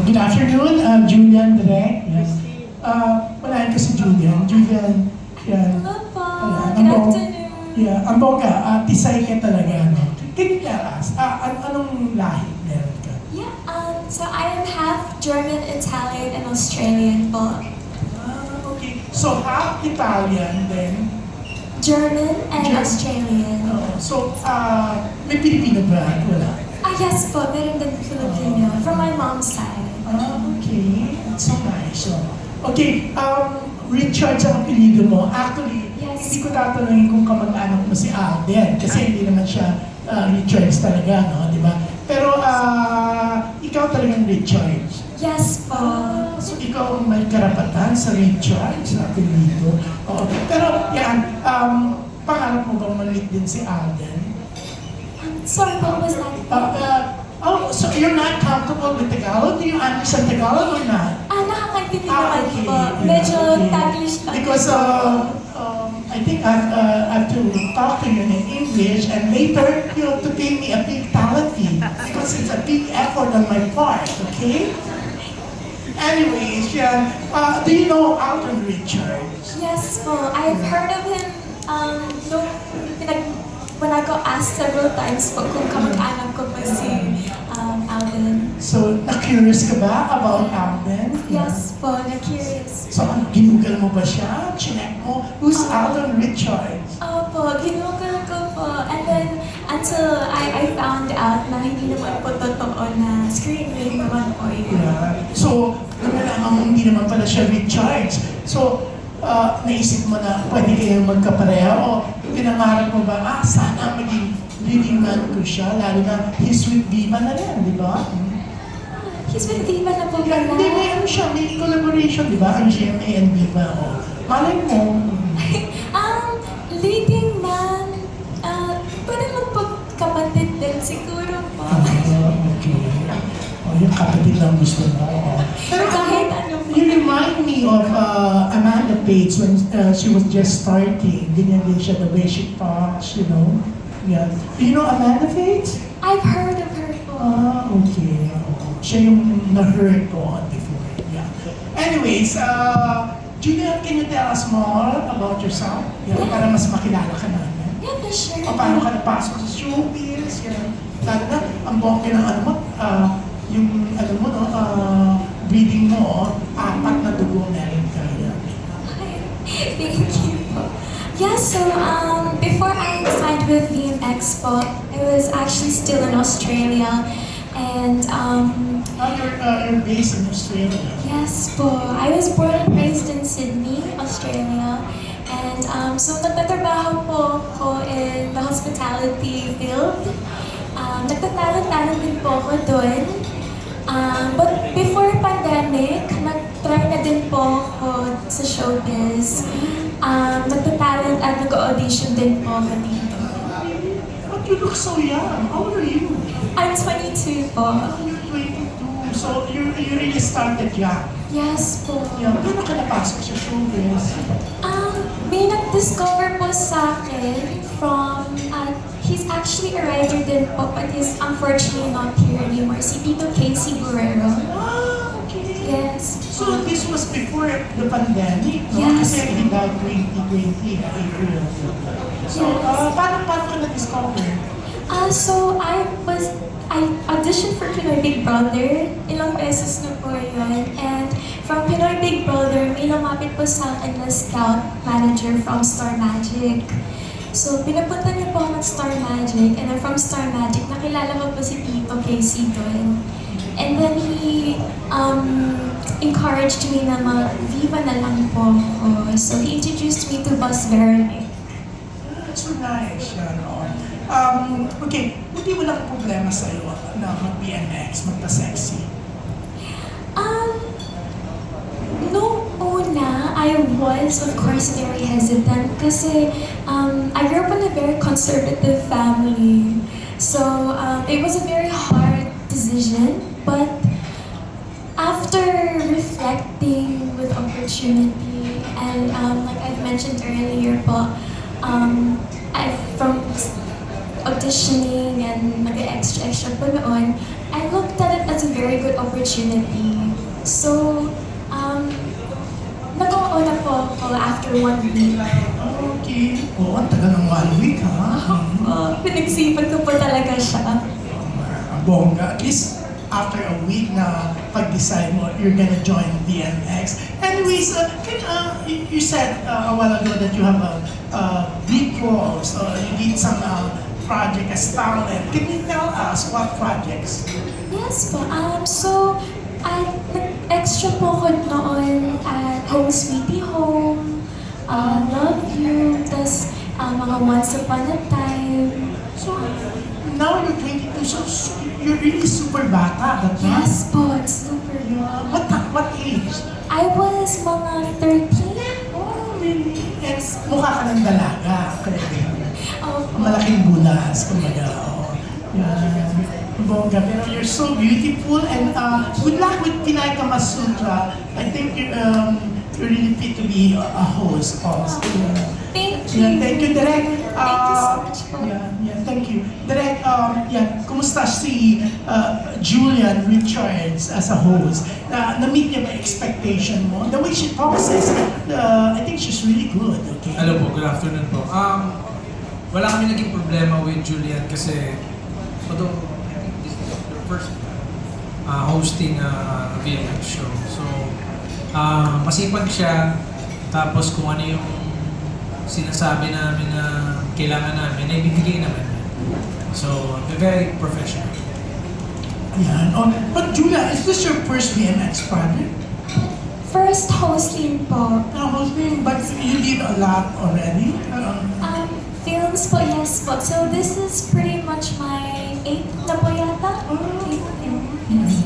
Good afternoon, Julianne direct. Yes. Wala ko si Julianne. Julianne, yan. Hello po. Ayan, Good afternoon. Yeah, ang bongga, tisay ka talaga. No? Can you tell us, anong lahi meron ka? Yeah, so I am half German, Italian, and Australian po. Okay. So half Italian then? German and Australian. So, may Filipino ba? Wala? Yes po, meron din Filipino. From my mom's side. Okay. That's so nice. So, okay, Richards ang apelido mo. Actually, Yes. hindi ko tatanungin kung kamag-anak mo si Alden kasi hindi naman siya Richards talaga, no? Di ba? Pero ikaw talagang Richards. Yes po. So ikaw ang may karapatan sa Richards, sa apelido. Oo. Pero yan, pangarap mo bang maliit din si Alden? Sorry, what was that? So you're not comfortable with Tagalog? Do you understand Tagalog or not? Nakakaintindi naman Okay. po. Medyo Taglish lang. Because I think I have to talk to you in English and later you have to pay me a big talent fee because it's a big effort on my part, okay? Anyways, yeah, do you know Alden Richards? Yes po. I've heard of him when I got asked several times po kung kamag-anak ko pa si Alden. So, na-curious ka ba about Alden? Yes po, na-curious. So, ginugal mo ba siya? Chinek mo? Who's Alden Richards? Opo, ginugol ko po. And then, until I found out na hindi naman po totoo na screen name naman po yun. Yeah. So, nalaman mo hindi naman pala siya Richards. So, naisip mo na pwede kayong magkapareha o pinangarap mo ba, sana maging leading man ko siya, lalo na he's with Viva na rin, di ba? He's with Viva na po Yeah, pala. hindi, may ano siya, may collaboration, di ba? Ang GMA and Viva, o. Malay mo. Leading man, pwede magpagkapatid din siguro po. Okay. O, yung kapatid lang gusto mo. Pero kahit ano po. You remind me of Amanda Bates when she was just starting. Ganyan din siya, the way she talks, you know. Yeah. Do you know Amanda Bates? I've heard of her po. Okay. Siya yung na-heard ko before. Yeah. Anyways, Julianne, can you tell us more about yourself? Yeah, para mas makilala ka namin. Yeah, for sure. O paano ka napasok sa showbiz? Yan. Lalo na, ang bongke ng ano mo, yung ano mo, no, breeding mo, 4 na dugo meron ka. Thank you po. Yeah, so before I signed with VMX po, I was actually still in Australia. And You're based in Australia. yes po, I was born and raised in Sydney, Australia. And so nagtatrabaho po ako in the hospitality field. Nagtatalent-talent din po ako doon. But before pandemic, nag-try na din po ako sa showbiz. Nagtatalent at nag-audition din po ako dito. But you look so young. How old are you? I'm 22 po. You're 22. So you really started young. Yes po. Yeah. Paano ka napasok sa showbiz? May nag-discover po sa akin from, he's actually a writer din po, but he's unfortunately not here anymore. Si Tito K. Okay. Yes. So this was before the pandemic, no? Yes. Kasi in 2020, April. So, paano ka na-discover? So I auditioned for Pinay Big Brother. Ilang beses na po yun. And from Pinay Big Brother, may lumapit po sa akin na scout manager from Star Magic. So, pinapunta niya po ako ng Star Magic. And then from Star Magic, nakilala ko po si Tito Casey doon. And then he encouraged me na mag-Viva na lang po ako. So, he introduced me to Boss Veronique. That's so nice, ano. Okay, hindi mo lang problema sa'yo na mag-VMX, magpa-sexy. Noong una, I was, of course, very hesitant kasi I grew up in a very conservative family. So, it was a very hard decision, but after reflecting with opportunity and like I've mentioned earlier po, from auditioning and nag-extra pa noon, I looked at it as a very good opportunity. So, nag-uuna po ako after 1 week. Okay. Oo, ang tagal ng 1 week, ha? Pinagsipan ko po talaga siya. Bongga. At least after a week na pag-decide mo, you're gonna join VMX. Anyways, you said a while ago that you have a big roles. You did some project as talent. Can you tell us what projects? Yes po. So, nag-extra po ko noon at Home Sweetie Home, Love You, tas mga Once Upon a Time. So, now you're 22, so you're really super bata, but Yes po, it's super yeah. young. What age? I was mga 13. Oh, really? And mukha ka ng dalaga. Opo. Malaking bulas, kumbaga. Oh. Yeah. Bongga, pero you're so beautiful and good luck with Pinay K Masuträ. I think you're really fit to be a host also. Yeah. Thank Yeah, you. thank you, Direk. Thank you so much po. Yeah, thank you. Direk, kumusta si Julianne Richards as a host? Na-meet niya ba expectation mo? The way she talks is, I think she's really good, okay? Hello po, good afternoon po. Wala kami naging problema with Julianne kasi although I think this is your first hosting a VMX show. So, masipag siya, tapos kung ano yung sinasabi namin na kailangan namin, ay bibigay naman niya. So, very professional. Ayan. Oh, but Julia, is this your first VMX project? First hosting po. Hosting, but you did a lot already? Films po, yes po. So this is pretty much my 8th na po yata. Eighth film. Yes.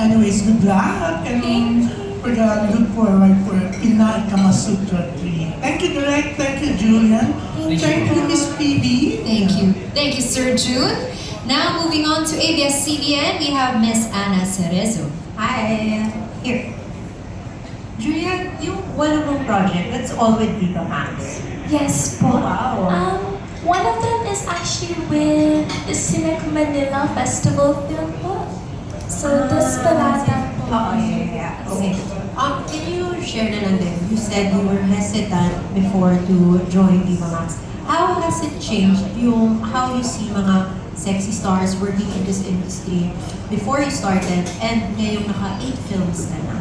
Anyways, good luck. And Thank you. we're gonna look forward for Pinay K Masuträ 3. Thank you, Direk. Thank you, Julian. Thank Thank you, Miss PB. Thank you. Thank you, Sir June. Now, moving on to ABS-CBN, we have Miss Ana Cerezo. Hi! Here. Julia, yung one of them project, that's all with VMX. Yes po. Wow. One of them is actually with the Cinec Manila Festival film po. So this palata po. Oh, yeah. Okay. Can you share na lang din? You said you were hesitant before to join VMX. How has it changed yung how you see mga sexy stars working in this industry before you started and ngayong naka 8 films ka na?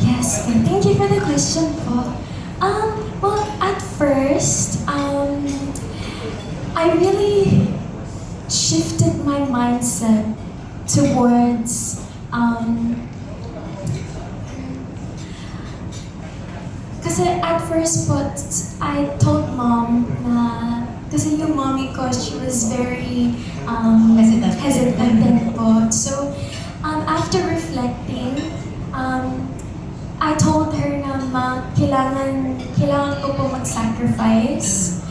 Yes, and thank you for the question po. Well, at first, I really shifted my mindset towards kasi at first po, I told mom na kasi yung mommy ko, she was very hesitant din po. So, after reflecting, I told her na kailangan ko po mag-sacrifice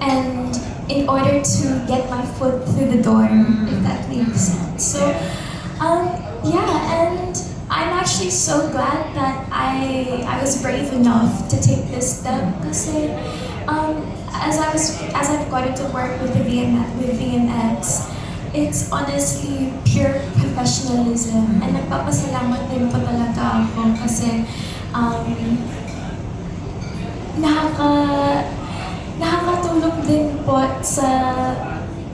and in order to get my foot through the door, if that makes sense. So, yeah, and I'm actually so glad that I was brave enough to take this step kasi as I've gotten to work with VMX, it's honestly pure professionalism. And nagpapasalamat din po talaga ako kasi nakakatulong din po sa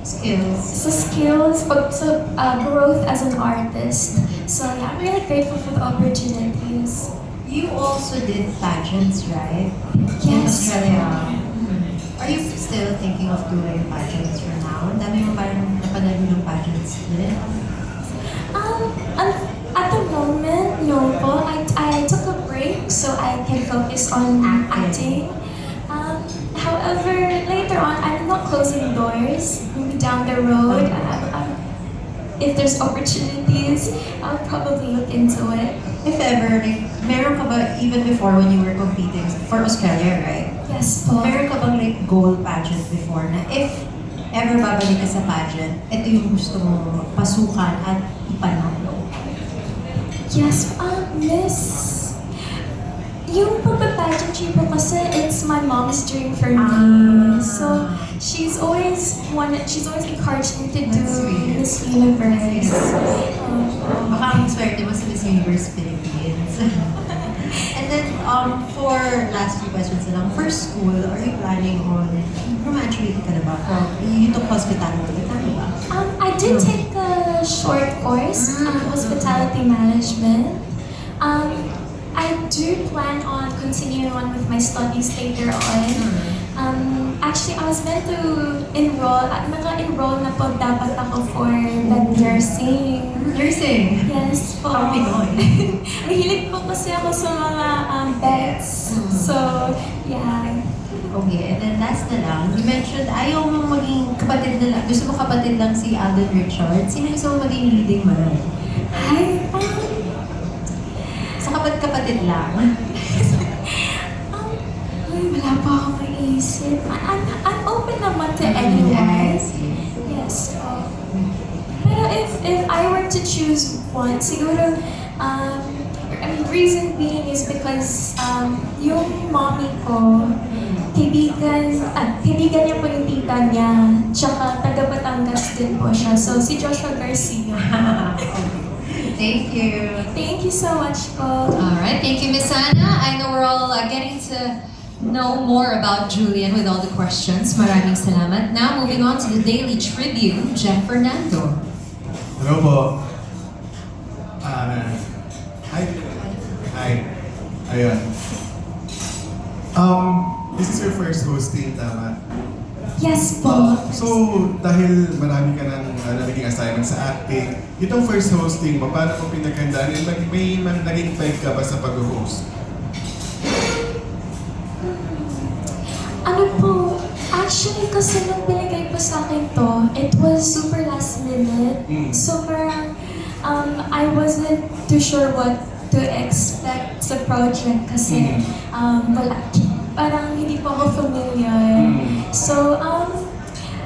skills, sa growth as an artist. So yeah, I'm really grateful for the opportunities. You also did pageants, right? In Yes. Australia. Are you still thinking of doing pageants for now? Ang dami mo parang napanalo ng pageants din. At the moment, no po. I took a break so I can focus on acting. However, later on, I'm not closing doors. Maybe down the road, if there's opportunities, I'll probably look into it. If ever, like, meron ka ba, even before when you were competing for Australia, right? Yes po. Meron ka bang like goal pageant before na if ever babalik ka sa pageant, ito yung gusto mo pasukan at ipanalo? Yes, Miss. Yung pagpa-pageantry po kasi it's my mom's dream for me. So, she's always encouraged me to do That's sweet. Miss Universe. Baka ang swerte mo sa Miss Universe Philippines. And then, for last few questions na lang, for school, are you planning on graduating ka na ba? Or you took hospitality, tama ba? I did take a short course, hospitality management. I do plan on continuing on with my studies later on. Actually, I was meant to enroll, naka-enroll na po dapat ako for the nursing. Nursing? Yes po. How Pinoy? Mahilig po kasi ako sa mga beds. So, yeah. Okay, and then last na lang, you mentioned ayaw mong maging kapatid na lang, gusto mo kapatid lang si Julianne Richards. Sino gusto mo maging leading man? Ay, Sa kapatid lang. wala pa akong maisip. I'm open naman to anyone. Yes. Pero if I were to choose one, siguro, reason being is because yung mommy ko, kaibigan niya po yung tita niya, tsaka taga Batangas din po siya. So, si Joshua Garcia. Thank you. Thank you so much po. Alright, thank you, Miss Anna. I know we're all getting to know more about Julian with all the questions. Maraming salamat. Now, moving on to the Daily Tribune, Jeff Fernando. Hello po. Hi. Ayun. This is your first hosting, tama? Yes po. So, dahil marami ka ng naging assignment sa acting, itong first hosting mo, paano mo pinaghandaan? And may naging peg ka ba sa pag-host? Ano po, actually kasi nung binigay po sa akin to, it was super last minute. So parang, I wasn't too sure what to expect sa project kasi parang hindi po ako familiar. So,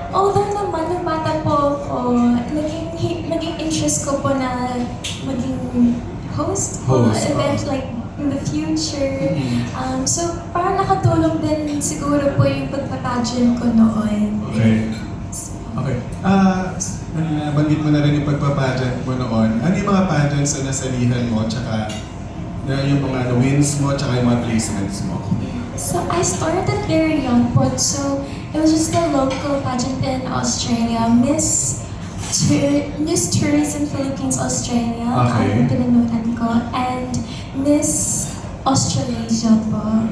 although naman nung bata po ako, naging interest ko po na maging host po ng event like in the future. So, parang nakatulong din siguro po yung pagpapageant ko noon. Okay. Nabanggit mo na rin yung pagpapageant mo noon. Ano yung mga pageants na nasalihan mo, tsaka yung mga wins mo, tsaka yung mga placements mo? So, I started very young po. So, it was just a local pageant in Australia, Miss Tourism Philippines Australia, Okay. ang pinanutan ko, and Miss Australasia po.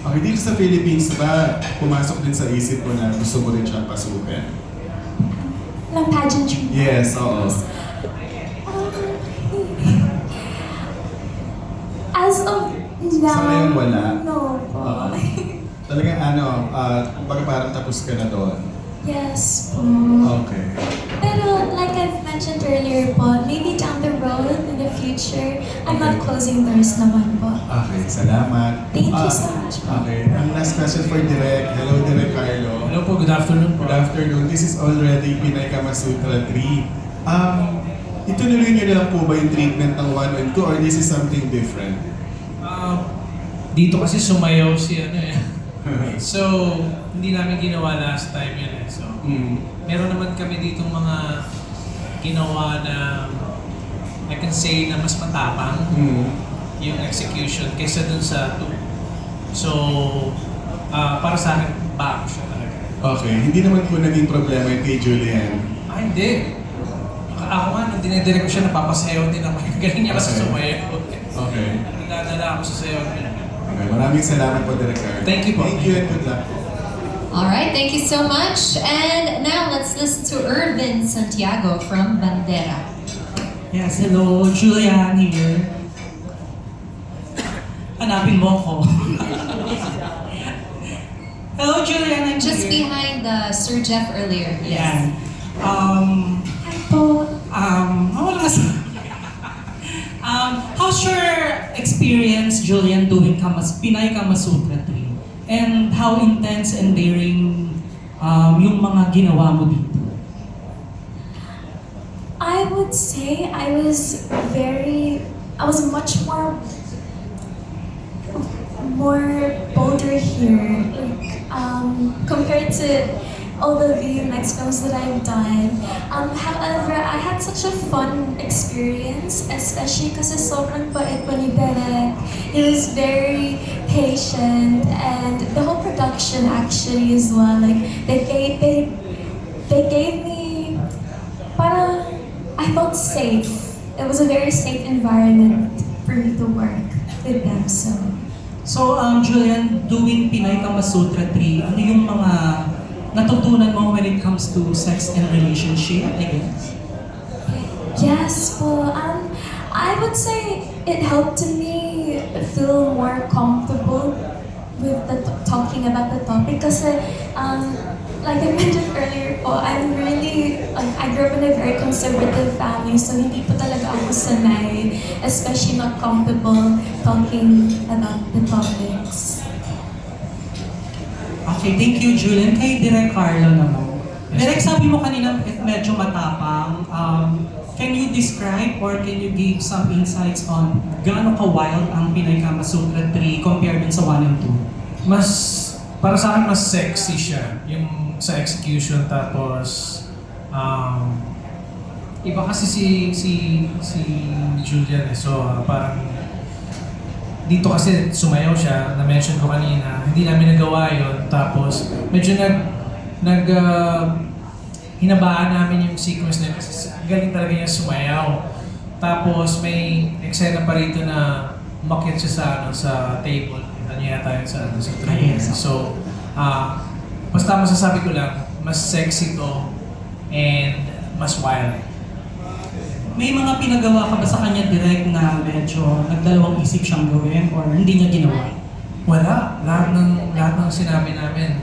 Okay, dito sa Philippines ba, pumasok din sa isip mo na gusto mo rin siyang pasukin? Ng pageantry. Yes, oo. As of now, Sa ngayon, wala? No po. Talagang kumbaga parang tapos ka na doon. Yes po. Okay. Pero like I've mentioned earlier po, maybe down the road in the future, I'm not closing doors naman po. Okay, salamat. Thank you so much po. Okay, ang last question for Direk. Hello, Direk Carlo. Hello po, good afternoon po. Good afternoon. This is already Pinay K Masuträ 3. Ituloy niyo na lang po ba yung treatment ng 1 and 2 or this is something different? Dito kasi sumayaw si So, hindi namin ginawa last time yun eh. So, meron naman kami ditong mga ginawa na I can say na mas matapang yung execution kaysa dun sa 2. So, para sa akin, bago siya talaga. Okay, hindi naman po naging problema yung kay Julianne. Hindi. Ako nga, nung dinidirect ko siya, napapasayaw din ako. Galing niya kasi sumayaw. Okay. Nagdadala ako sa sayaw niya. Okay, maraming salamat po, Director. Thank you po. Thank you and good luck. Alright, thank you so much. And now let's listen to Irvin Santiago from Bandera. Yes, hello, Julianne here. Hanapin mo ako. Hello, Julianne, I'm Just here. behind Sir Jeff earlier. Yan. Po, How's your experience, Julianne, doing Pinay K Masuträ 3? And how intense and daring yung mga ginawa mo dito? I would say I was much more bolder here, like, compared to all the VMX films that I've done. However, I had such a fun experience, especially kasi sobrang bait pa ni Derek. He was very patient, and the whole production actually as well. Like they gave me, parang I felt safe. It was a very safe environment for me to work with them. So, Julian, doing Pinay Ka Masutra 3, ano yung mga natutunan mo when it comes to sex and relationship, I guess? Yes, well, I would say it helped me feel more comfortable with talking about the topic kasi, like I mentioned earlier po, I'm really, I grew up in a very conservative family, so hindi po talaga ako sanay, especially not comfortable talking about the topics. Okay, thank you, Julian. Kay Direk Carlo naman. Direk, sabi mo kanina medyo matapang. Can you describe or can you give some insights on gaano ka-wild ang Pinay Ka Masutra 3 compared dun sa 1 and 2? Para sa akin, mas sexy siya. Yung sa execution, tapos iba kasi si Julian eh. So parang dito kasi sumayaw siya, na-mention ko kanina, hindi namin nagawa yun. Tapos medyo hinabaan namin yung sequence na yun kasi galing talaga niya sumayaw. Tapos may eksena pa rito na umakyat siya sa table. Ano yata yun sa trailer. So, basta masasabi ko lang, mas sexy to and mas wild. May mga pinagawa ka ba sa kanya direct na medyo nagdalawang isip siyang gawin or hindi niya ginawa? Wala. Lahat ng sinabi namin,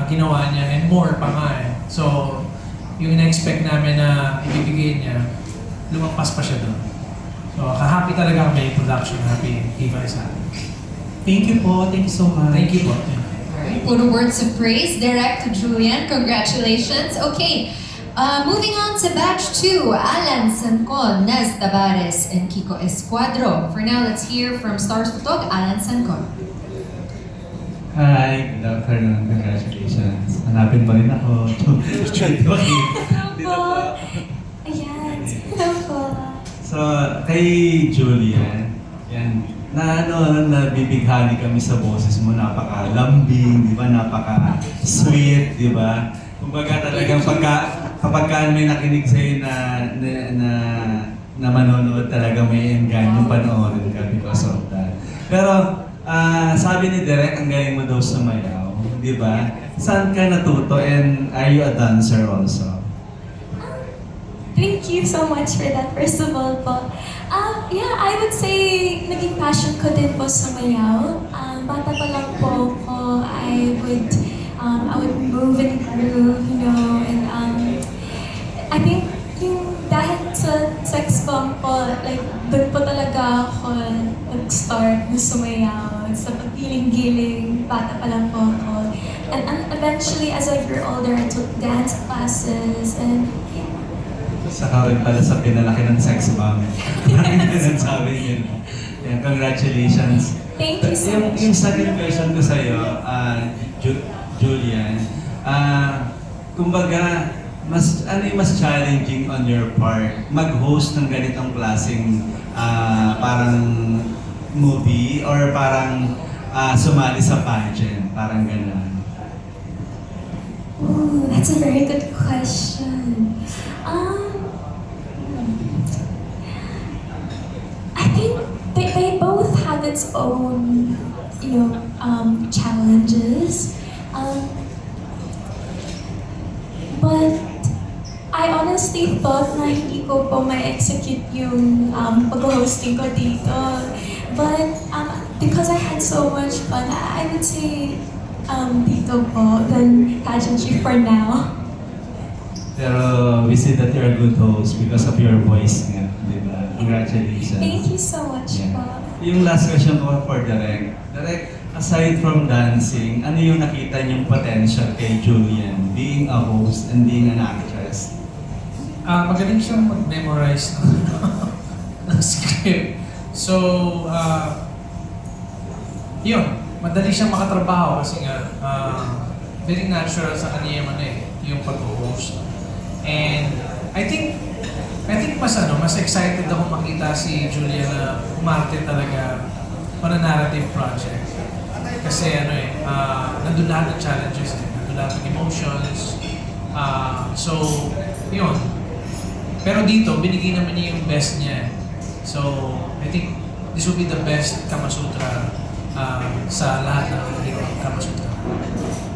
ginawa niya and more pa nga eh. So, yung in-expect namin na ibibigay niya, lumampas pa siya doon. So, happy talaga kami production, happy Viva sa atin. Thank you po. Thank you so much. Thank you po. Alright, puro words of praise direct to Julian. Congratulations. Okay, moving on to batch 2, Alan Sancon, Nez Tabares, and Kiko Escuadro. For now, let's hear from Stars Photog, Alan Sancon. Hi, good afternoon. Congratulations. Hanapin mo rin ako. Dito po. Ayan, hello po. So, kay Julian, yan, nabibighani kami sa boses mo, napaka-lambing, di ba? Napaka-sweet, di ba? Kumbaga talagang kapag may nakinig sa'yo na manonood, talaga may enganyong panoorin ka because of that. Pero, sabi ni Derek, ang galing mo daw sumayaw, di ba? Saan ka natuto and are you a dancer also? Thank you so much for that, first of all po. Yeah, I would say naging passion ko din po sumayaw. Bata pa lang po ko, I would move and groove, you know, and I think yung dahil sa sex bomb po, like, doon po talaga ako nag-start na sumayaw sa pagpiling-giling, bata pa lang po ako. And eventually, as I grew older, I took dance classes, and yeah. Saka rin pala sa pinalaki ng sex bomb. Sabi niyo. Yeah, congratulations. Thank you so much. Yung second question ko sa'yo, Julian, kumbaga, ano yung mas challenging on your part? Mag-host ng ganitong klaseng parang movie or parang sumali sa pageant, parang gano'n? Ooh, that's a very good question. I think they both have its own, challenges. But I honestly thought na hindi ko po ma-execute yung pag-hosting ko dito. But because I had so much fun, I would say dito po than pageantry for now. Pero we see that you're a good host because of your voice nga, di ba? Congratulations. Thank you so much po. Yung last question ko for Derek. Derek, aside from dancing, ano yung nakita niyong potential kay Julian being a host and being an actress? Magaling siyang mag-memorize ng script. So, yun. Madali siyang makatrabaho kasi nga very natural sa kanya yung yung pag-host. And I think mas excited ako makita si Julia na umarte talaga on a narrative project. Kasi nandun lahat ng challenges, nandun lahat ng emotions. So, yun. Pero dito, binigay naman niya yung best niya. So, I think this will be the best Kama Sutra sa lahat ng Kama Sutra.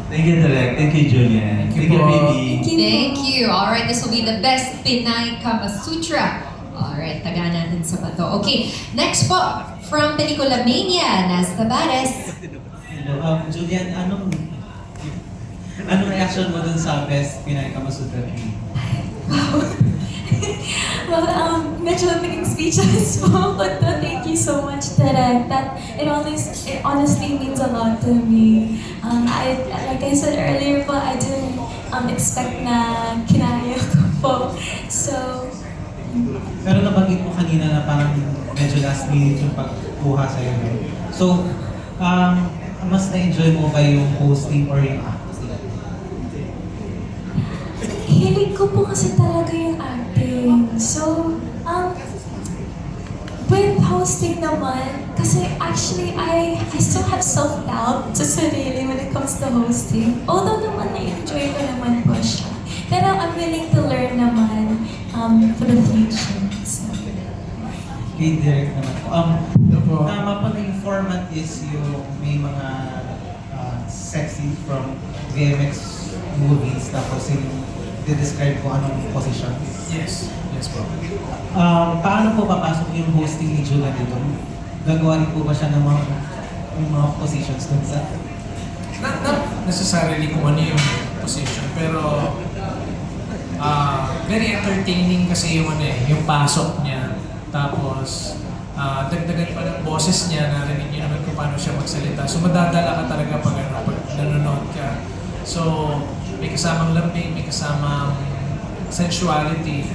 Thank you, Direk. Thank you, Julian. Thank you po. baby. Thank you. Alright, this will be the best Pinay Kama Sutra. Alright, taga natin sa bato. Okay, next po, from Pelikula Mania, Nas Tabares. Hello, Julian, anong reaction mo dun sa best Pinay Kama Sutra? Well, medyo naging speechless po, but thank you so much, Direk. It honestly means a lot to me. Like I said earlier po, I didn't expect na kinaya ko po. So, Pero nabanggit mo kanina na parang medyo last minute yung pagkuha sa'yo. No? So, mas na-enjoy mo ba yung hosting or yung acting? hilig ko po kasi talaga yung acting. So, with hosting naman, kasi actually I still have self-doubt sa sarili when it comes to hosting. Although naman na-enjoy ko naman po siya. Pero I'm willing to learn naman for the future. So. Kay Direk naman po. Tama pa na yung format is yung may mga sexy from VMX movies tapos yung describe ko anong position. Yes. Yes po. Paano po papasok yung hosting ni Julia dito? Gagawa rin po ba siya ng mga positions dun sa... Not necessarily kung ano yung position, pero very entertaining kasi yung pasok niya. Tapos, dagdagan pa ng boses niya, narinig niyo naman kung paano siya magsalita. So, madadala ka talaga pag nanonood ka. So, may kasamang lambing, may kasamang sensuality.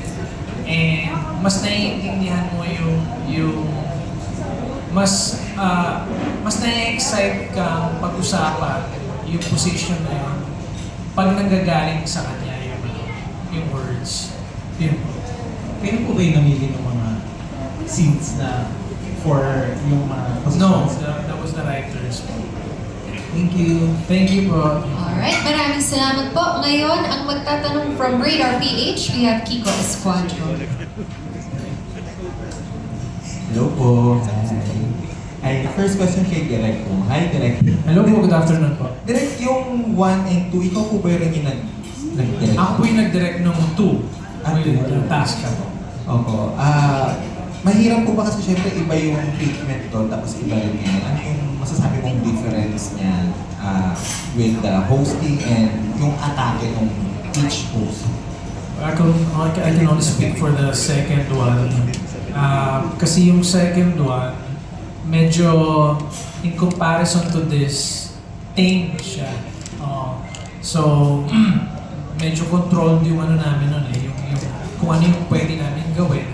And mas naiintindihan mo yung mas na-excite kang pag-usapan yung position na yun pag nanggagaling sa kanya yung words. Yun po. Kaya po ba yung namili ng mga scenes na for yung mga positions? No, that was the writers. Thank you. Thank you po. Alright, maraming salamat po. Ngayon, ang magtatanong from Radar PH, we have Kiko Esquadro. Hello po. Hi. First question kay Direk po. Hi, Direk. Hello po, good afternoon po. Direk, yung 1 and 2, ikaw po ba rin yung nag-direct? Ako po yung nag-direct ng 2. Ako yung task po. Opo. Mahirap po ba kasi syempre iba yung treatment to, tapos iba rin yun. Ano yung masasabi mong difference niya with the hosting and yung atake ng each host? I can only speak for the second one. Kasi yung second one, medyo in comparison to this, tame siya. So, medyo controlled yung ano namin nun yung kung ano yung pwede namin gawin.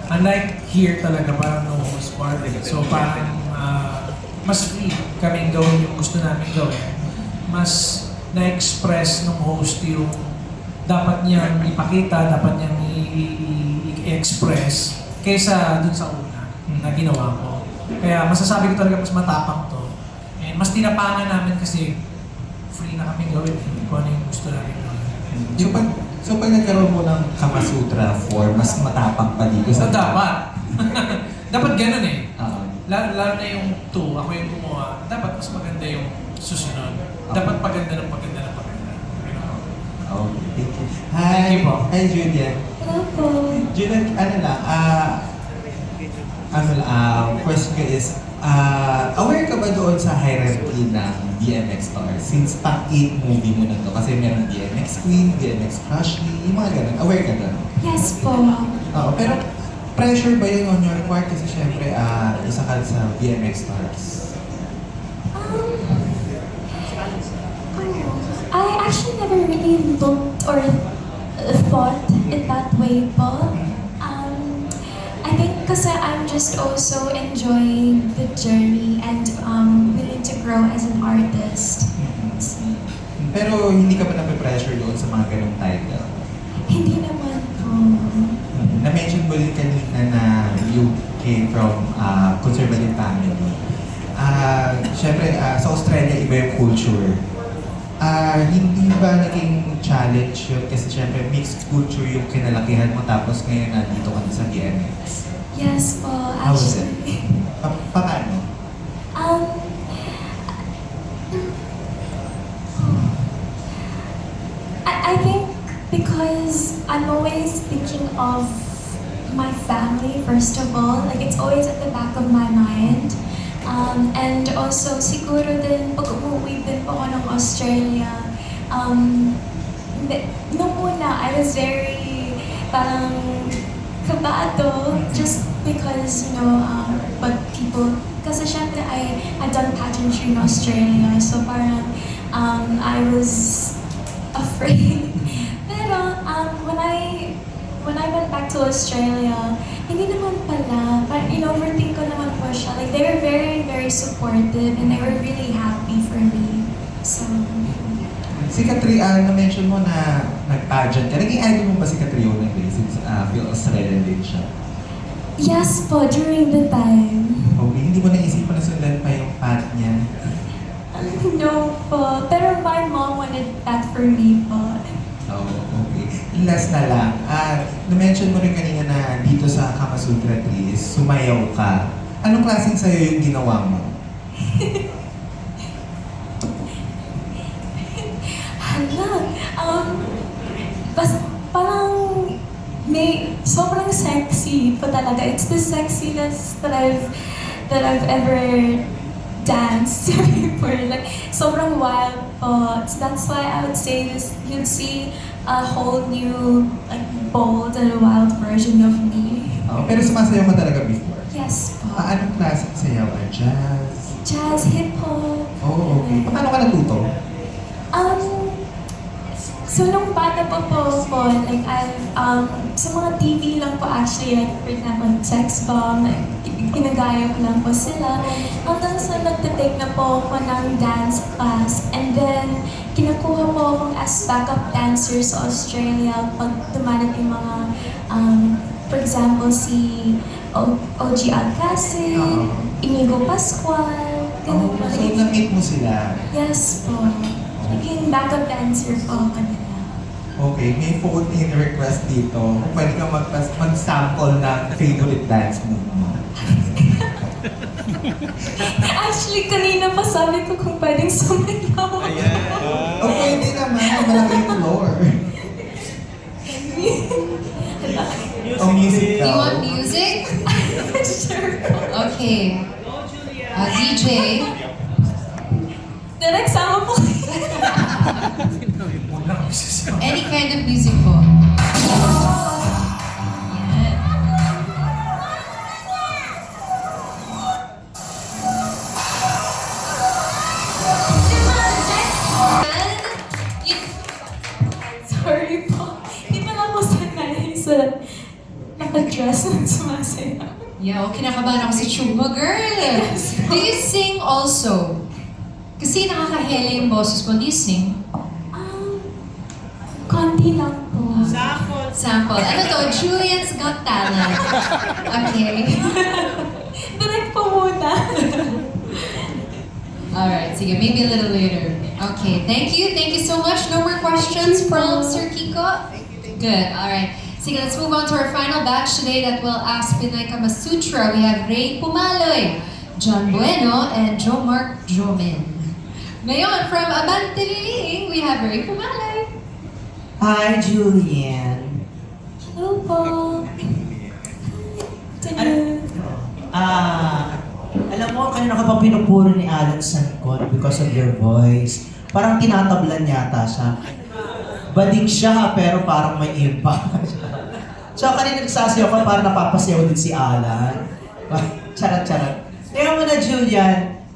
Unlike here talaga, parang no host party. So parang mas free kaming gawin yung gusto namin gawin. Mas na-express ng host yung dapat niyang ipakita, dapat niyang i-express kaysa dun sa una na ginawa ko. Kaya masasabi ko talaga mas matapang to. And mas tinapangan namin kasi free na kami gawin kung ano yung gusto namin gawin. So pag nagkaroon mo ng Kama Sutra 4, mas matapang pa dito So dapat. Dapat ganun eh. Lalo na yung 2, ako yung gumawa, dapat mas maganda yung susunod. Dapat paganda ng paganda ng paganda. Oh, thank you. Thank you po. Hi, Julian. Hello po. Julian, question ko is, aware ka ba doon sa hierarchy ng VMX stars? Since pang 8 movie mo na to, kasi meron VMX Queen, VMX Crushy, yung mga ganun. Aware ka doon? Yes po. Oo, pero pressure ba yun on your part? Kasi syempre, isa ka sa VMX stars. I actually never really looked or thought it that way po. I think kasi I'm just also enjoying the journey and willing to grow as an artist. So, Pero hindi ka ba nape-pressure doon sa mga ganong title? Hindi naman po. Na-mention mo din kanina na you came from conservative family. Siyempre, sa Australia, iba yung culture. Hindi ba naging challenge yun? Kasi siyempre, mixed culture yung kinalakihan mo tapos ngayon nandito ka na sa VMX. Yes po, How was it? actually. Paano? I think because I'm always thinking of my family first of all, like it's always at the back of my mind. And also siguro din pag umuwi din po ako ng Australia, nung una I was very parang kabado just because but people kasi syempre I done pageantry in Australia, so parang I was afraid. Pero when I went back to Australia, hindi naman pala, parang in-overthink ko naman po siya. Like, they were very, very supportive and they were really happy for me. So, Si Catriona, na-mention mo na nag-pageant ka. Naging idol mo ba si Catriona since Australian din siya? yes po, during the time. Okay, hindi mo naisipan na sundan pa yung path niya? No po, pero my mom wanted that for me po. Oh, okay. Last na lang. Na-mention mo rin kanina na dito sa Kama Sutra 3 is sumayaw ka. Anong klaseng sayo yung ginawa mo? Parang may sobrang sexy po talaga. It's the sexiness that I've ever danced before. Like, sobrang wild po. So that's why I would say this, you'd see a whole new, like, bold and wild version of me. Oh, pero sumasayaw ka talaga before? Yes po. Anong klaseng sayaw? Jazz? Jazz, hip-hop. Oh, okay. Paano ka natuto? So nung bata pa po, like sa mga TV lang po actually, like for example, Sex Bomb, like, ginagaya ko lang po sila. Hanggang sa nagtitake na po ako ng dance class, and then kinukuha po akong as backup dancer sa Australia pag dumadating mga, for example, si OG Alcacid, Inigo Pascual, ganun po. So, na-meet mo sila? Yes po. Naging backup dancer po ako nila. Okay, may phone in request dito. Kung pwede kang mag-sample ng favorite dance move mo. Actually, kanina pa sabi ko kung pwedeng sumayaw. O pwede naman, malaki yung floor. O music Do you daw. want music? Sure. Okay. DJ. Direct sama po. Any kind of music po. Sorry po. Hindi pa lang ako sanay sa naka-dress ng sumasayaw. Yeah, kinakabahan ako sa Chuma, girl. Do you sing also? Kasi nakakahela yung boses mo. Do you sing? Konti lang po. Sample. Ano to? Julian's Got Talent. Okay. Direct po muna. Alright, sige. Maybe a little later. Okay, thank you. Thank you so much. No more questions from Sir Kiko? Good, alright. Sige, let's move on to our final batch today that will ask Pinay K Masuträ. We have Ray Pumaloy, John Bueno, and Joe Mark Jomin. Ngayon, from Abantililing, we have Ray Pumaloy. Hi, Julianne. Hello po. Alam mo, kanina ka pa pinupuro ni Alan Sancon because of your voice. Parang tinatablan yata siya. Bading siya, pero parang may impact. So, kanina nagsasayaw ka, parang napapasayaw din si Alan. Charat-charat. Tingnan mo na, Julianne.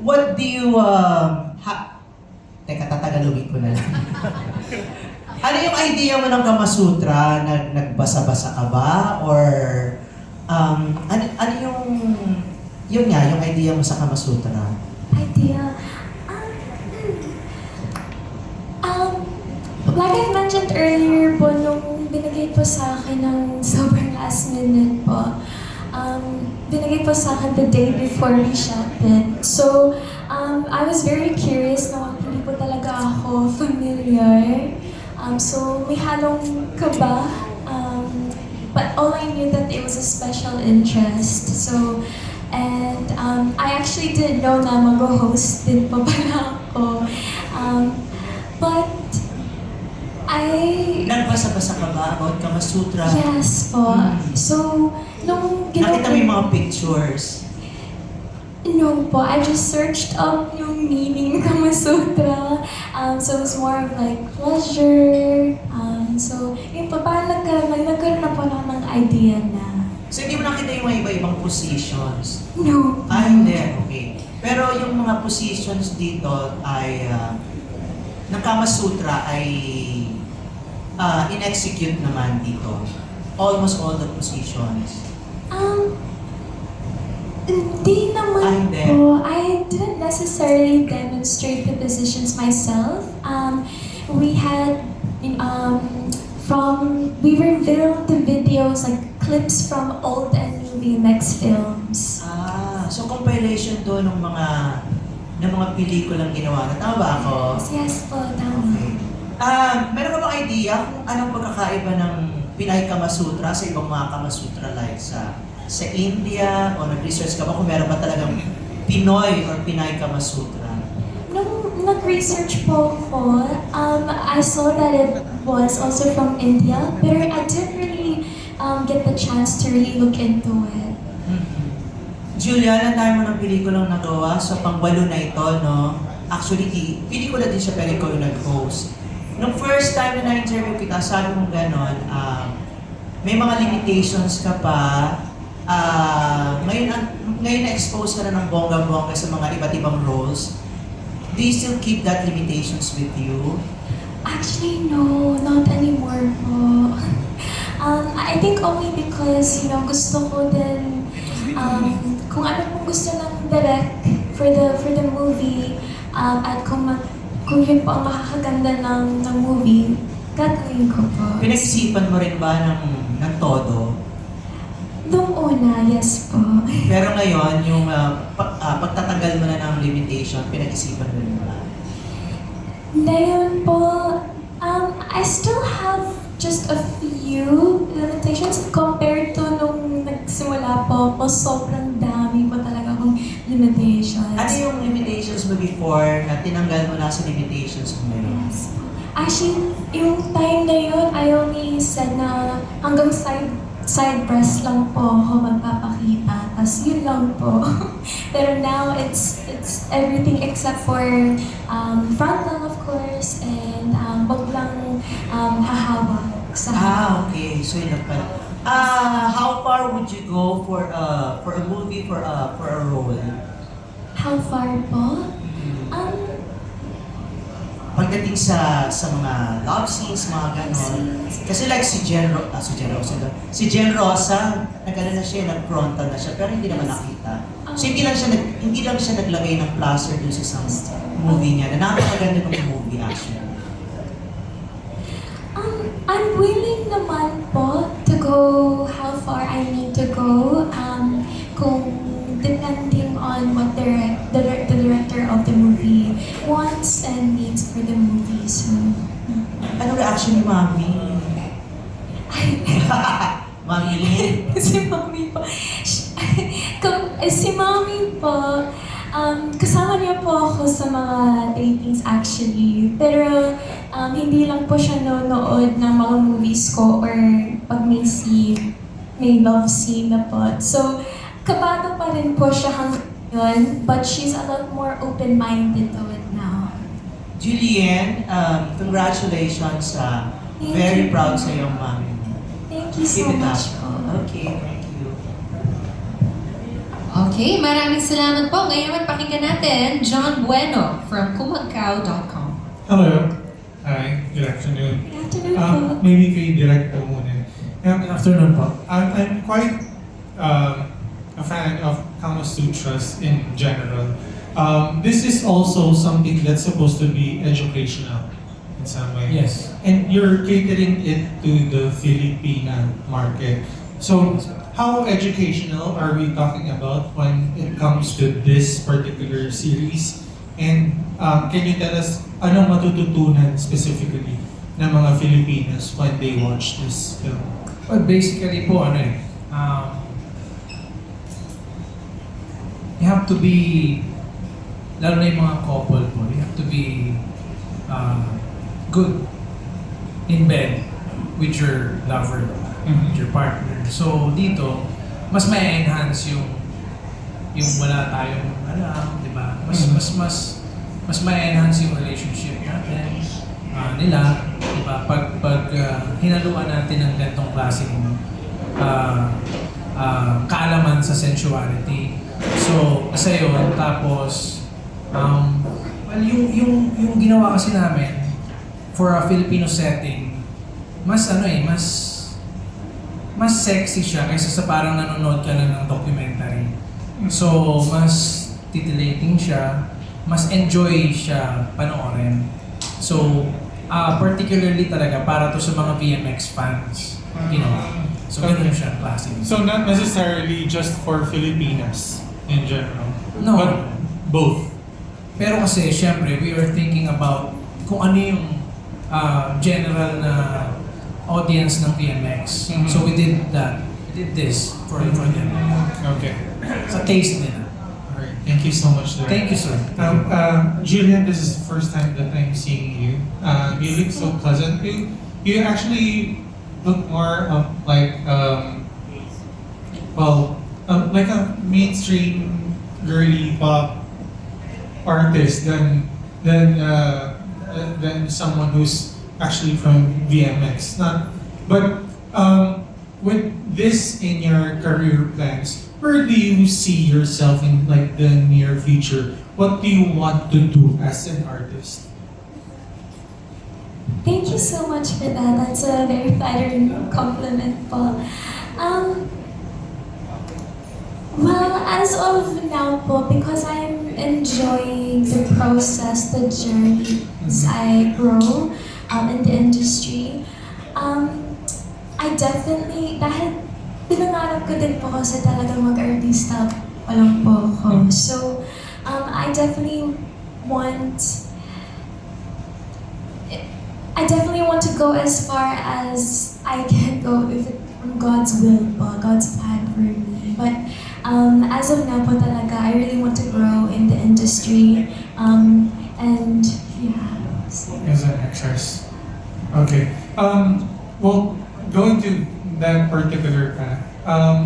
What do you, Teka, tatagalogin ko na lang. Ano yung idea mo ng Kama Sutra? Nagbasa-basa ka ba? Or, ano yung idea mo sa Kama Sutra? Idea? mentioned earlier po, nung binigay po sa akin ng sobrang last minute po, binigay po sa akin the day before we shot it. So, I was very curious na hindi po talaga ako familiar. So, may halong kaba. But all I knew that it was a special interest. So, and I actually didn't know na mag-host din pa pala ako. But Nagbasa-basa ka ba about Kama Sutra? yes po. So, nung Nakita mo yung mga pictures. No po, I just searched up yung meaning ng Kama Sutra. So it was more of like pleasure. So yun po, parang nagkaroon na po naman ng idea na. So hindi mo nakita yung mga iba-ibang positions? No. Hindi. Okay. Pero yung mga positions dito ay, ng Kama Sutra ay in-execute naman dito. Almost all the positions. Hindi naman Hindi. po. I didn't necessarily demonstrate the positions myself. We had, we revealed the videos, like clips from old and new VMX films. So compilation to ng mga pelikulang ginawa na. Tama ba ako? Yes po, tama. Meron ka bang idea kung anong pagkakaiba ng Pinay Kama Sutra sa ibang mga Kama Sutra like sa India, o nag-research ka ba kung meron ba talagang Pinoy or Pinay Kama Sutra? Nung nag-research po ako, I saw that it was also from India, pero I didn't really get the chance to really look into it. Julianne, ang dami mo ng pelikulang nagawa sa pangwalo na ito, no? Actually, pelikula din siya pero ikaw yung nag-host. Nung first time na na-interview kita, sabi mong ganon, may mga limitations ka pa. Ngayon na-expose ka na ng bongga-bongga sa mga iba't ibang roles. Do you still keep that limitations with you? Actually, no, not anymore po. I think only because, gusto ko din, kung ano pong gusto ng direct for the movie, at kung yun po ang makakaganda ng movie, gagawin ko po. Pinag-isipan mo rin ba ng todo? Nung una, yes po. Pero ngayon, yung pagtatanggal mo na ng limitation, pinag-isipan mo rin ba? Ngayon po, I still have just a few limitations compared to nung nagsimula po ako. Sobrang dami po talaga akong limitations. Ano yung limitations mo before na tinanggal mo na sa limitations mo ngayon? Yes po. Actually, yung time na yun, I only said na hanggang side breast lang po ako magpapakita. Tapos yun lang po. Pero now, it's everything except for front lang, of course, and wag lang hahawak sa Okay. So yun lang pala. How far would you go for a movie, for a role? How far po? Pagdating sa mga love scenes, mga ganon. Kasi like si Jen Rosa, nagkala na siya, nag-frontal na siya, pero hindi naman nakita. So hindi lang siya naglagay ng plaster dun sa isang movie niya, na napakaganda ng movie actually. I'm willing naman po to go how far I need to go. Kung depending on what the director of the movie wants and needs for the movie. So, Ano reaction ni Mami? Mami Lynn? si Mami po. Si Mami po, kasama niya po ako sa mga datings actually. Pero hindi lang po siya nanonood ng mga movies ko or pag may love scene na po. So, kabado pa rin po siya hanggang yun, but she's a lot more open-minded to it now. Julianne, congratulations. Very proud sa iyong mami. Thank you so Keep it up. much po. Okay, thank you. Okay, maraming salamat po. Ngayon naman pakinggan natin John Bueno from kumagkao.com. Hello. Hi. Good afternoon. Good afternoon po. Maybe kay direct po muna. Good afternoon po. I'm quite a fan of Kama Sutras in general. This is also something that's supposed to be educational in some way. Yes. And you're catering it to the Filipino market. So, how educational are we talking about when it comes to this particular series? And can you tell us anong matututunan specifically ng mga Filipinos when they watch this film? Well, basically po, you have to be, lalo na yung mga couple po, you have to be good in bed with your lover, with your partner. So dito, mas may enhance yung wala tayong alam, di ba? Mas may enhance yung relationship natin, nila, di ba? Pag hinaluan natin ng ganitong klaseng kaalaman sa sensuality. So, kasi yun, tapos, well, yung ginawa kasi namin for a Filipino setting, mas sexy siya kaysa sa parang nanonood ka lang ng documentary. So, mas titillating siya, mas enjoy siya panoorin. So, particularly talaga para to sa mga VMX fans, you know. So, ganun siya, klase. So, not necessarily just for Filipinas in general, No. but both. Pero kasi, syempre, we are thinking about kung ano yung general na audience ng VMX. Mhm. So we did that. We did this for them. Okay. Sa taste nila. Alright. Thank you so much, Direk. Thank you, sir. Julian, this is the first time that I'm seeing you. You look so pleasant. You actually look more of like like a mainstream girly pop artist than someone who's actually from VMX. But with this in your career plans, where do you see yourself in like the near future? What do you want to do as an artist? Thank you so much for that. That's a very flattering compliment po. Well, as of now po, because I'm enjoying the process, the journey as I grow in the industry, I definitely, dahil pinangarap ko din po kasi talagang mag-artista pa lang po ako. So, I definitely want to go as far as I can go if it from God's will po, God's plan for me. But as of now po talaga, I really want to grow in the industry. And yeah. As an actress. Okay. Well, going to that particular path,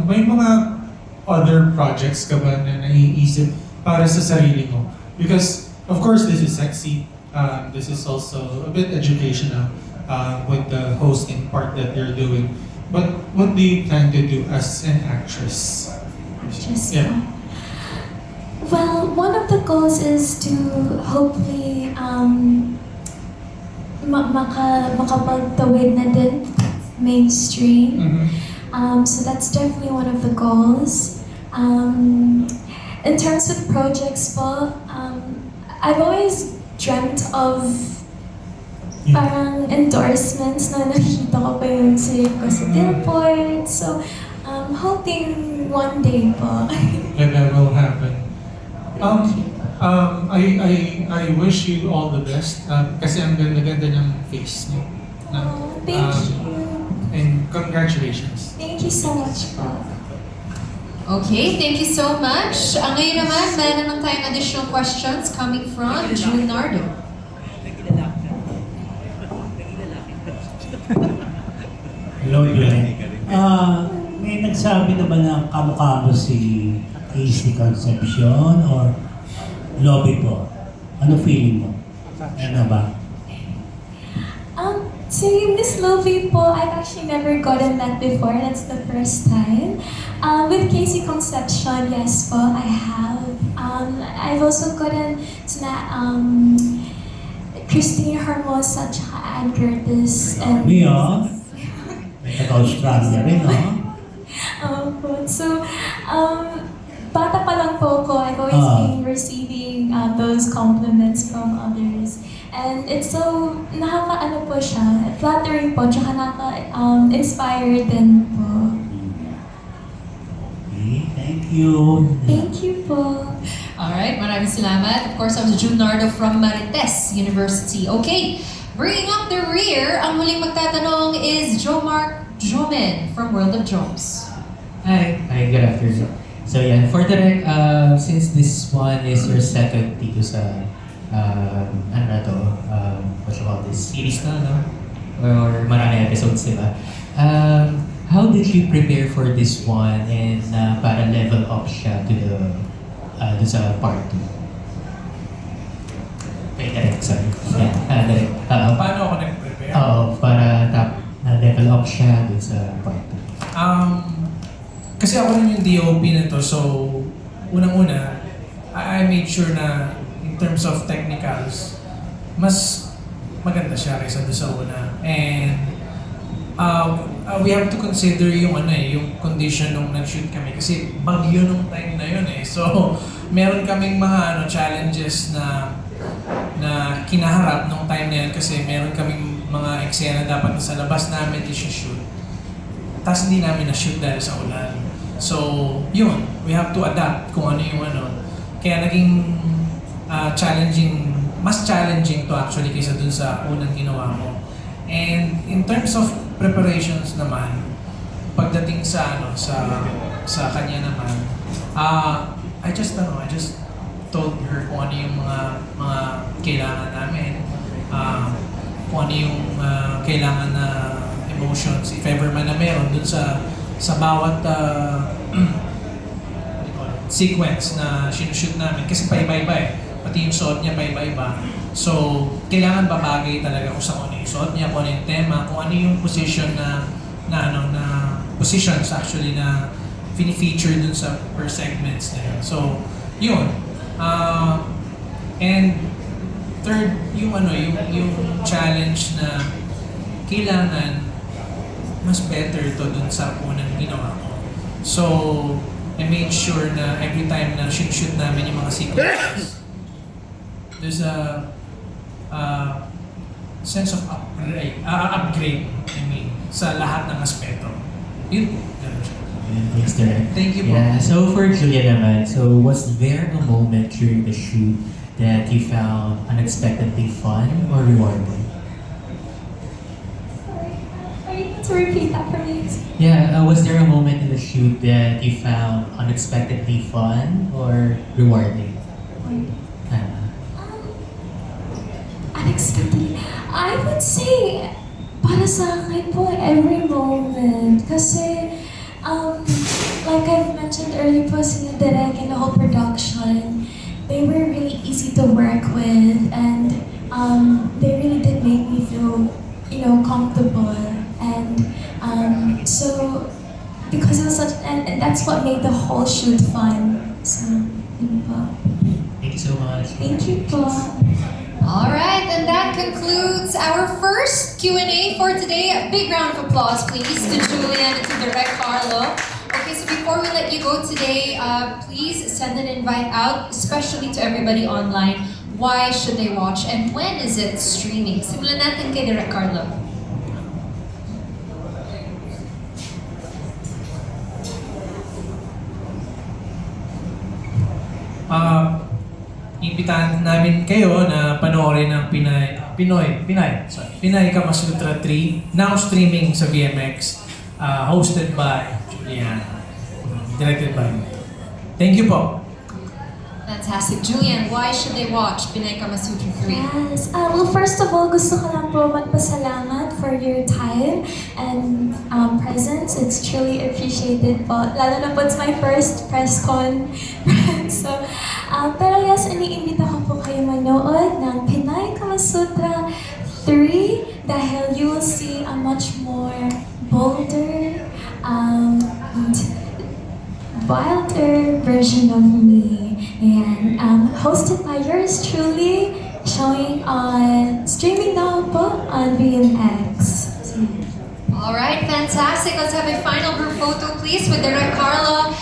may mga other projects ka ba na naiisip para sa sarili mo? Because, of course, this is sexy. This is also a bit educational with the hosting part that you're doing. But what do you plan to do as an actress? Yeah. Well, one of the goals is to hopefully makapagtawid na din mainstream. So that's definitely one of the goals. In terms of projects po, I've always dreamt of parang endorsements na nakikita ko pa yung silip ko sa billboard. So, hoping one day po. And that will happen. I wish you all the best kasi ang ganda-ganda ng face mo. Thank you. And congratulations. Thank you so much po. Okay, thank you so much. Ngayon naman, meron naman tayong additional questions coming from Junardo. Hello, Julian. May nagsabi na ba na kamukha mo si AC Concepcion or Lobby po? Ano feeling mo? Ano ba? Si Miss Lovey po, I've actually never gotten that before. That's the first time. With Casey Concepcion, yes po, I have. I've also gotten Christine Hermosa at Ann Curtis. And May taga-Australia rin, no? So, bata pa lang po ko, I've always been receiving those compliments from others. And it's so, nakaka-ano po siya, flattering po, tsaka nakaka-inspire din po. Okay, thank you. Thank you po. Alright, maraming salamat. Of course, I was Junardo from Marites University. Okay, bringing up the rear, ang huling magtatanong is Jomar Jomen from World of Jones. Hi, good afternoon. So yeah, for the since this one is your second dito sa ano na to, what you call this, series na, no? Or marami episodes, diba? How did you prepare for this one and para level up siya to the dun sa part 2? Okay, direct, sorry. Yeah, direct. Paano ako nag-prepare? Para level up siya dun sa part 2. Kasi ako rin yung DOP na to, so unang-una, I made sure na in terms of technicals, mas maganda siya kaysa doon sa una. And we have to consider yung yung condition nung nag-shoot kami kasi bagyo nung time na yun eh. So meron kaming mga challenges na kinaharap nung time na yun kasi meron kaming mga eksena dapat na sa labas namin i-shoot. Tapos hindi namin na-shoot dahil sa ulan. So, yun, we have to adapt kung ano yung Kaya naging mas challenging to actually kaysa dun sa unang ginawa ko. And in terms of preparations naman, pagdating sa sa kanya naman, I just told her kung ano yung mga kailangan namin, kung ano yung kailangan na emotions, if ever man na meron dun sa bawat sequence na sinushoot namin. Kasi paiba-iba eh. Pati yung suot niya paiba-iba. So, kailangan babagay talaga kung sa ano yung suot niya, kung ano yung tema, kung ano yung position na positions actually na fini-feature dun sa per segments na yun. So, yun. And third, yung challenge na kailangan mas better to dun sa unang ginawa ko. So, I made sure na every time na shoot namin yung mga sequences, there's a sense of upgrade, sa lahat ng aspeto. Yun, ganun siya. Thanks, Direk. Thank you po. Yeah, so for Julia naman, so was there a moment during the shoot that you found unexpectedly fun or rewarding? To repeat that for me. Yeah, was there a moment in the shoot that you found unexpectedly fun or rewarding? Unexpectedly, I would say, para sa akin po, every moment. Kasi, like I've mentioned earlier po, sila Derek and the whole production, they were really easy to work with, and they really did make me feel, comfortable. And so, because it was such, and that's what made the whole shoot fun. So, yun po. Thank you so much. Thank you po. Alright, and that concludes our first Q&A for today. A big round of applause, please, to Julianne and to Direk Carlo. Okay, so before we let you go today, please send an invite out, especially to everybody online. Why should they watch and when is it streaming? Simulan natin kay Direk Carlo. Imbitahan namin kayo na panoorin ng Pinay Ka Masuträ 3, now streaming sa VMX, hosted by Julianne, directed by me. Thank you po. Fantastic. Julianne, why should they watch Pinay Ka Masuträ 3? Yes. Well, first of all, gusto ko lang po magpasalamat for your time and presence. It's truly appreciated po. Lalo na po, it's my first press con. So, pero yes, iniimbita ko po kayo manood ng Pinay Ka Masuträ 3 dahil you will see a much more bolder and wilder version of me. And hosted by yours truly, streaming now po on VMX. Alright, fantastic. Let's have a final group photo, please, with Direk Carlo